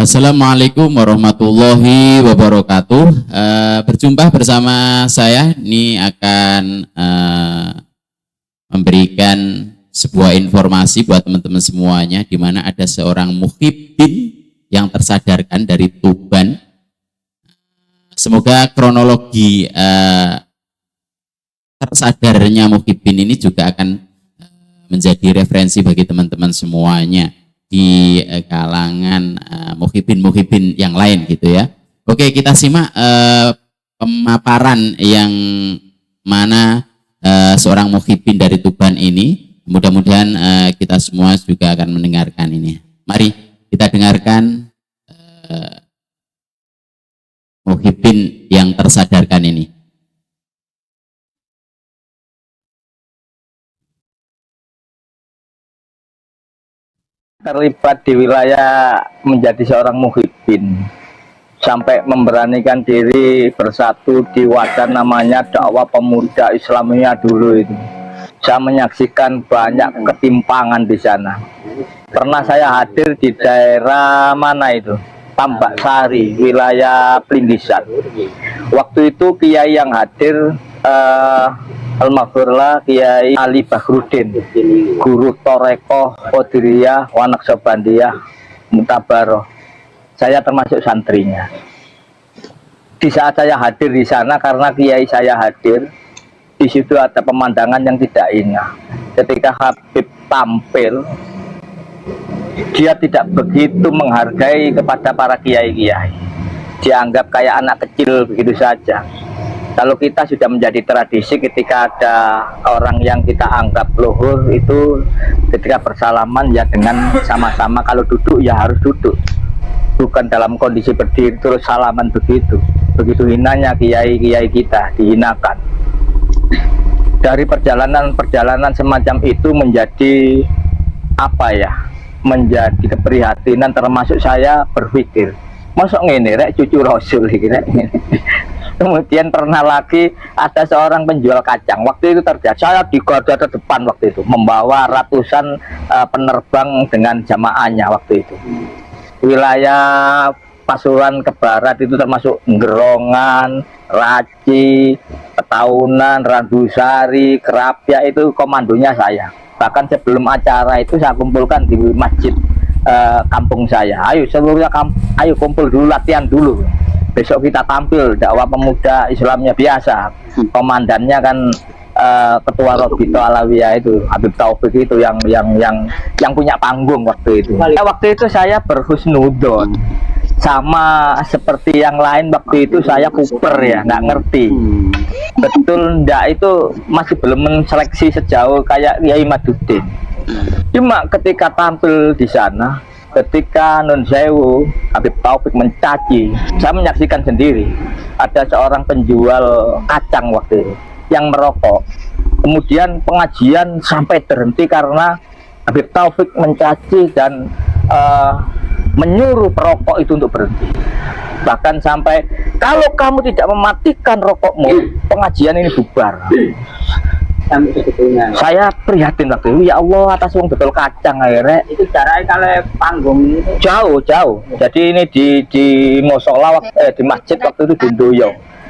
Assalamualaikum warahmatullahi wabarakatuh. Berjumpa bersama saya. Ini akan memberikan sebuah informasi buat teman-teman semuanya, di mana ada seorang muhibbin yang tersadarkan dari Tuban. Semoga kronologi tersadarnya muhibbin ini juga akan menjadi referensi bagi teman-teman semuanya di kalangan muhibbin yang lain gitu ya. Oke, kita simak pemaparan yang mana seorang muhibbin dari Tuban ini. Mudah-mudahan kita semua juga akan mendengarkan ini. Mari kita dengarkan muhibbin yang tersadarkan ini. Terlibat di wilayah menjadi seorang muhibbin sampai memberanikan diri bersatu di wadah namanya dakwah pemuda Islamiyah dulu itu. Saya menyaksikan banyak ketimpangan di sana. Pernah saya hadir di daerah mana itu, Tambak Sari, wilayah Plindisan. Waktu itu kiai yang hadir Almarhumlah Kiai Ali Bahrudin, guru Torekoh Qadiriyah Wanaksobandiyah Mutabaroh. Saya termasuk santrinya. Di saat saya hadir di sana, karena kiai saya hadir, di situ ada pemandangan yang tidak indah. Ketika Habib tampil, dia tidak begitu menghargai kepada para kiai-kiai. Dianggap kayak anak kecil begitu saja. Kalau kita sudah menjadi tradisi, ketika ada orang yang kita anggap luhur, itu ketika bersalaman ya dengan sama-sama, kalau duduk ya harus duduk, bukan dalam kondisi berdiri terus salaman begitu. Begitu hinanya kiai-kiai kita, dihinakan. Dari perjalanan semacam itu menjadi apa ya, menjadi keprihatinan, termasuk saya berpikir, masuk ngene rek cucu Rasul ini. Kemudian pernah lagi ada seorang penjual kacang. Waktu itu terjadi, saya di garda terdepan waktu itu, membawa ratusan penerbang dengan jamaahnya waktu itu. Wilayah Pasuruan ke barat itu termasuk Gerongan, Raci, Petaunan, Randusari, Kerapia, itu komandonya saya. Bahkan sebelum acara itu saya kumpulkan di masjid kampung saya. Ayo seluruhnya ayo kumpul dulu, latihan dulu. Besok kita tampil dakwah pemuda Islamnya biasa. Komandannya kan ketua Robito Alawiyah itu, Habib Taufik itu yang punya panggung waktu itu. Waktu itu saya berhusnudon, sama seperti yang lain. Waktu itu saya kuper ya, nggak ngerti betul ndak, itu masih belum menseleksi sejauh kayak Kiai Maduddin. Cuma ketika tampil di sana, ketika Nun Sewu Habib Taufik mencaci, saya menyaksikan sendiri ada seorang penjual kacang waktu itu yang merokok. Kemudian pengajian sampai terhenti karena Habib Taufik mencaci dan menyuruh perokok itu untuk berhenti. Bahkan sampai, kalau kamu tidak mematikan rokokmu, pengajian ini bubar. Saya prihatin waktu itu, ya Allah, atas wong betul kacang akhirnya. Itu jaraknya kalau panggung itu jauh. Jadi ini di musola, di masjid waktu itu di Ndoyo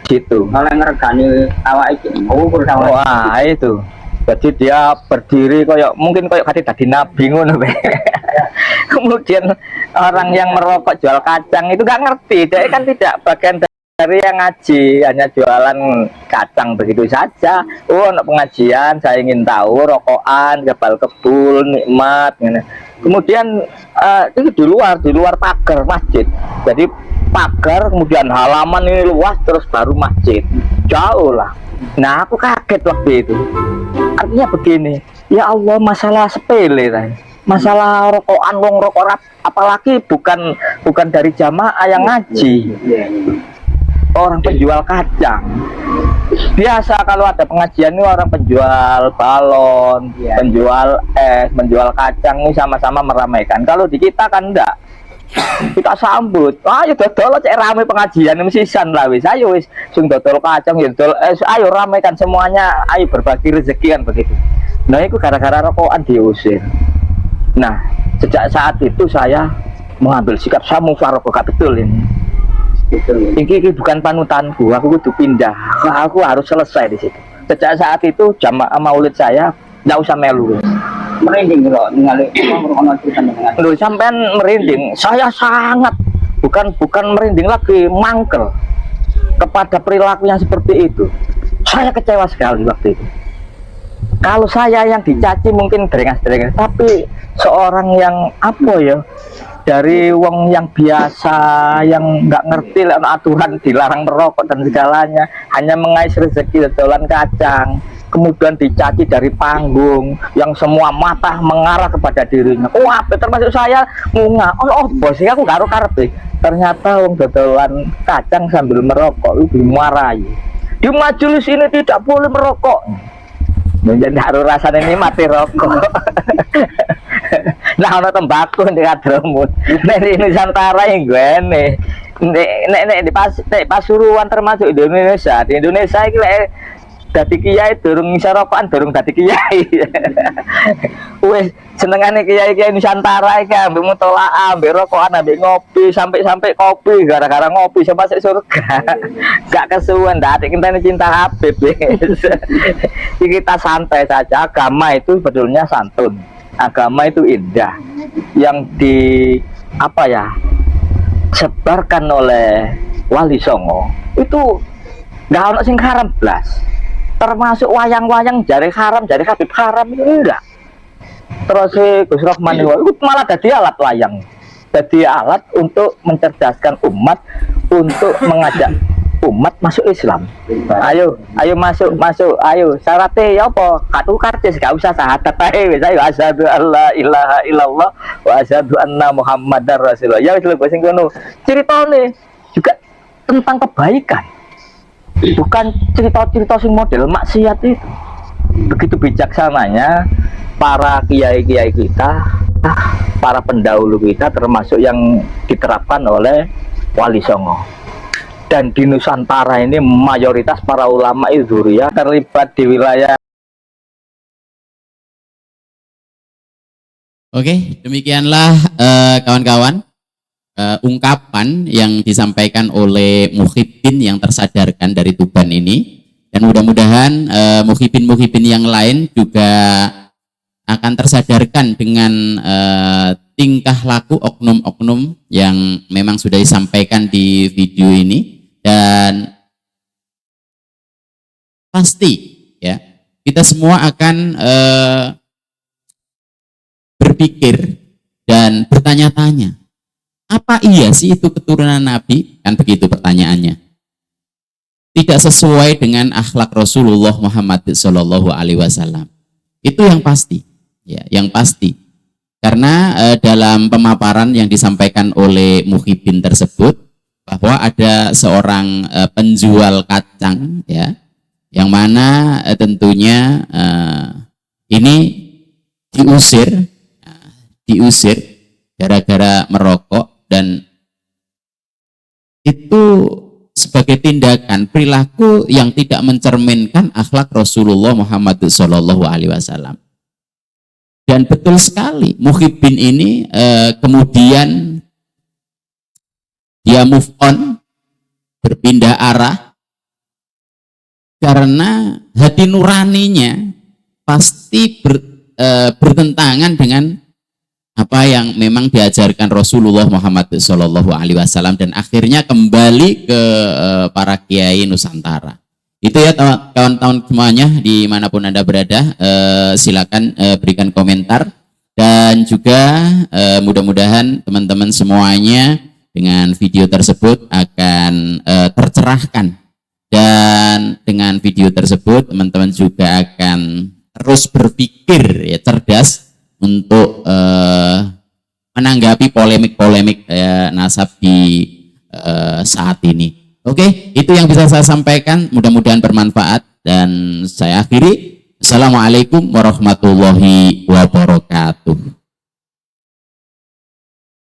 gitu. Kalau ngeregani awak iki, wah itu. Jadi dia berdiri mungkin kayak kate dadi nabi ngono. Kemudian orang yang merokok jual kacang itu gak ngerti, dia kan tidak bagian dari yang ngaji, hanya jualan kacang begitu saja. Oh, untuk pengajian saya ingin tahu rokokan, kebal kebul, nikmat. Kemudian itu di luar pagar masjid. Jadi pagar, kemudian halaman ini luas, terus baru masjid. Jauh lah. Nah, aku kaget waktu itu. Artinya begini, ya Allah, masalah sepele lah. Masalah rokokan, wong rokok rap, apalagi bukan dari jamaah yang ngaji. Orang penjual kacang. Biasa kalau ada pengajian ini orang penjual balon, penjual es, penjual kacang ini sama-sama meramaikan. Kalau di kita kan enggak. Kita sambut, ayo dodol cek rame pengajian mesisan lah wis. Ayo wis sing dodol kacang ya dodol es, ayo ramaikan semuanya, ayo berbagi rezeki kan begitu. Nah, itu gara-gara rokokan diusir. Nah, sejak saat itu saya mengambil sikap saya mufarokoh betul ini. Ini bukan panutanku, aku kudu pindah. Aku harus selesai di situ. Sejak saat itu jamaah maulid saya nggak usah melu. Merinding loh, ningali Loh, sampean merinding. Saya sangat bukan merinding lagi, mangkel kepada perilaku yang seperti itu. Saya kecewa sekali waktu itu. Kalau saya yang dicaci mungkin deringas-deringas, tapi seorang yang apa ya, dari wong yang biasa, yang nggak ngerti aturan dilarang merokok dan segalanya, hanya mengais rezeki dodolan kacang, kemudian dicaci dari panggung, yang semua mata mengarah kepada dirinya. Wah, termasuk saya ngungah. Oh bos, aku karo karpe. Ternyata wong dodolan kacang sambil merokok itu dimarahi. Di majelis ini tidak boleh merokok. Menjadi harus rasanya ini mati rokok. Nah, ono tembakau di Kadromut. Nek di Nusantara yang gue nih. Nek di Pasuruan termasuk di Indonesia. Di Indonesia iki lek dadi kiai durung ngisa rokokan, durung dadi kiai. Wes senengane kiai-kiai Nusantara iki ambek mutolaah, ambek rokokan, ambek ngopi, sampai kopi gara-gara ngopi sampai masuk surga. Gak kesuwen dadi kita cinta Habib. Kita santai saja, agama itu sebetulnya santun. Agama itu indah. Yang di apa ya? Sebarkan oleh Wali Songo itu nggak ono sing haram blas. Termasuk wayang-wayang jari haram, jari Habib haram itu enggak. Terus Gus Rahman itu malah jadi alat wayang, jadi alat untuk mencerdaskan umat, untuk mengajak umat masuk Islam. Ayo masuk, ayo syaratnya ya apa? Kartu kartis, gak usah syahadat ae. Saya asyhadu alla ilaha illallah wa asyhadu anna muhammadar rasulullah. Ya wis lho sing ngono. Ceritane juga tentang kebaikan. Bukan cerita-cerita sing model maksiat itu. Begitu bijaksananya para kiai-kiai kita, para pendahulu kita, termasuk yang diterapkan oleh Wali Songo. Dan di Nusantara ini mayoritas para ulama Idhuriyah terlibat di wilayah. Oke, demikianlah kawan-kawan. Ungkapan yang disampaikan oleh Muhyiddin yang tersadarkan dari Tuban ini, dan mudah-mudahan muhyiddin yang lain juga akan tersadarkan dengan tingkah laku oknum-oknum yang memang sudah disampaikan di video ini, dan pasti ya kita semua akan berpikir dan bertanya-tanya, apa iya sih itu keturunan Nabi? Kan begitu pertanyaannya. Tidak sesuai dengan akhlak Rasulullah Muhammad SAW. Itu yang pasti, ya, yang pasti. Karena dalam pemaparan yang disampaikan oleh Muhyiddin tersebut, bahwa ada seorang penjual kacang, ya, yang mana tentunya ini diusir gara-gara merokok. Dan itu sebagai tindakan perilaku yang tidak mencerminkan akhlak Rasulullah Muhammad SAW. Dan betul sekali Muhyiddin ini kemudian dia move on, berpindah arah, karena hati nuraninya pasti bertentangan dengan apa yang memang diajarkan Rasulullah Muhammad SAW, dan akhirnya kembali ke para kiai Nusantara. Itu ya kawan-kawan semuanya dimanapun Anda berada, silakan berikan komentar, dan juga mudah-mudahan teman-teman semuanya dengan video tersebut akan tercerahkan, dan dengan video tersebut teman-teman juga akan terus berpikir ya, cerdas untuk menanggapi polemik-polemik nasab di saat ini. Oke, itu yang bisa saya sampaikan. Mudah-mudahan bermanfaat, dan saya akhiri. Assalamualaikum warahmatullahi wabarakatuh.